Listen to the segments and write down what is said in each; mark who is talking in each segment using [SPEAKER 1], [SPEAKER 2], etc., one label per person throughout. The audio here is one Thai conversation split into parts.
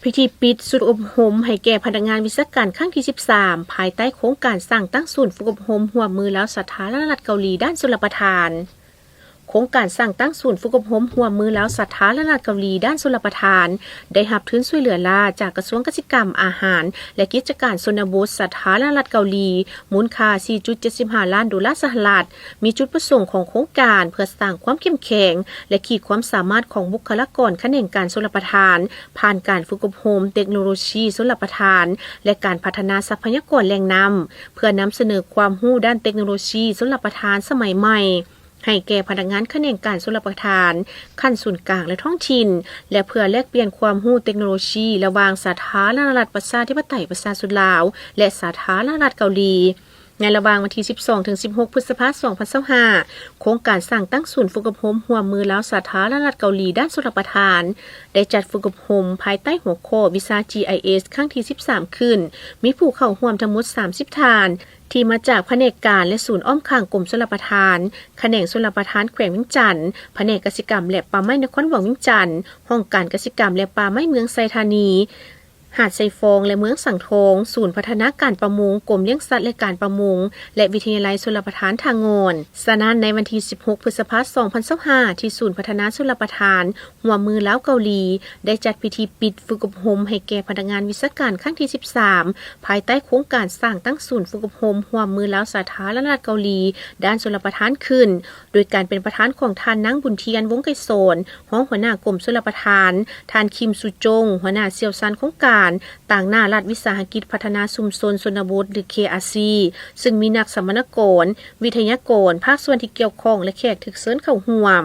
[SPEAKER 1] พิธีปิดศูนย์อบรมให้แก่พนักงานวิชาการครั้งที่ 13 ภายใต้โครงการสร้างตั้งศูนย์ฝึกอบรมร่วมมือแล้วสาธารณรัฐเกาหลีด้านชลประทานโครงการสร้างตั้งศูนย์ฝึกอบรมร่วมมือแล้วสาธารณรัฐเกาหลีด้านชลประทานได้รับทุนช่วยเหลือลาจากกระทรวงเกษตรกรรมอาหารและกิจการชนบทสาธารณรัฐเกาหลีมูลค่า 4.75 ล้านดอลลาร์สหรัฐมีจุดประสงค์ของโครงการเพื่อสร้างความเข้มแข็งและขีดความสามารถของบุคลากรแขนงการชลประทานผ่านการฝึกอบรมเทคโนโลยีชลประทานและการพัฒนาทรัพยากรแหล่งน้ำเพื่อนำเสนอความรู้ด้านเทคโนโลยีชลประทานสมัยใหม่ให้แก่พนักงานแขนงการชลประทานขั้นศูนย์กลางและท้องถิ่นและเพื่อแลกเปลี่ยนความรู้เทคโนโลยีระหว่างสาธารณรัฐประชาธิปไตยประชาชนลาวและสาธารณรัฐเกาหลีในระหว่างวันที่ 12-16 พฤษภาคม 2025 โครงการสร้างตั้งศูนย์ฝึกอบรมร่วมมือแล้วสาธารณรัฐเกาหลีด้านชลประทานได้จัดฝึกอบรมภายใต้หัวข้อวิชา GIS ครั้งที่ 13 ขึ้นมีผู้เข้าร่วมทั้งหมด 30 ท่านที่มาจากแผนกการและศูนย์อ้อมข้างกรมชลประทานแขนงชลประทานแขวงเวียงจันทน์แผนกเกษตรกรรมและป่าไม้นครหลวงเวียงจันทน์ห้องการเกษตรกรรมและป่าไม้เมืองไซธานีหาดไซฟองและเมืองสังทองศูนย์พัฒนาการประมงกรมเลี้ยงสัตว์และการประมงและวิทยาลัยชลประทานทางงอนสนานในวันที่ 16 พฤษภาคม 2025 ที่ศูนย์พัฒนาชลประทานหัวมือลาวเกาหลีได้จัดพิธีปิดฝึกอบรมให้แก่พนักงานวิชาการครั้งที่ 13 ภายใต้โครงการสร้างตั้งศูนย์ฝึกอบรมหัวมือลาวสาธารณรัฐเกาหลีด้านชลประทานขึ้นโดยการเป็นประธานของท่านนางบุญเทียนวงไกรโสนรองหัวหน้ากรมชลประทานท่านคิมสุจงหัวหน้าเชี่ยวชาญโครงการต่างหน้ารัฐวิสาหกิจพัฒนาชุมชนชนบทหรือ KRC ซึ่งมีนักสัมมนากรวิทยากรภาคส่วนที่เกี่ยวข้องและแขกถึกเชิญเข้าร่วม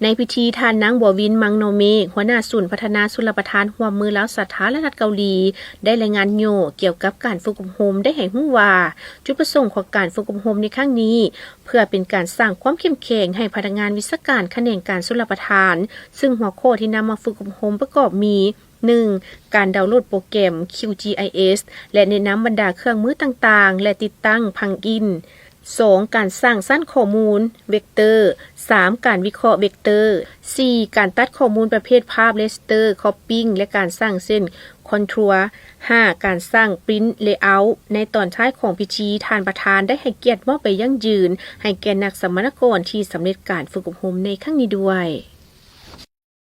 [SPEAKER 1] ในพิธีท่านนางบัววินมังโนเมฆหัวหน้าศูนย์พัฒนาชลประทานร่วมมือแล้วสาธารณรัฐเกาหลีได้รายงานโยเกี่ยวกับการฝึกอบรมได้ให้รู้ว่าจุดประสงค์ของการฝึกอบรมในครั้งนี้เพื่อเป็นการสร้างความเข้มแข็งให้พนักงานวิชาการแขนงการชลประทานซึ่งหัวข้อที่นำมาฝึกอบรมประกอบมี 1. การดาวน์โหลดโปรแกรม QGIS และแนะนำบรรดาเครื่องมือต่างๆและติดตั้งพังอิน 2. การสร้างสรรค์ข้อมูลเวกเตอร์ 3. การวิเคราะห์เวกเตอร์ 4. การตัดข้อมูลประเภทภาพเรสเตอร์คอปปิ้งและการสร้างเส้นคอนทัวร์ 5. การสร้างปริ้นท์เลเยอร์ในตอนท้ายของพิธีท่านประธานได้ให้เกียรติมอบไปยั่งยืนให้แก่นักสัมมนากรที่สำเร็จการฝึกอบรมในครั้งนี้ด้วย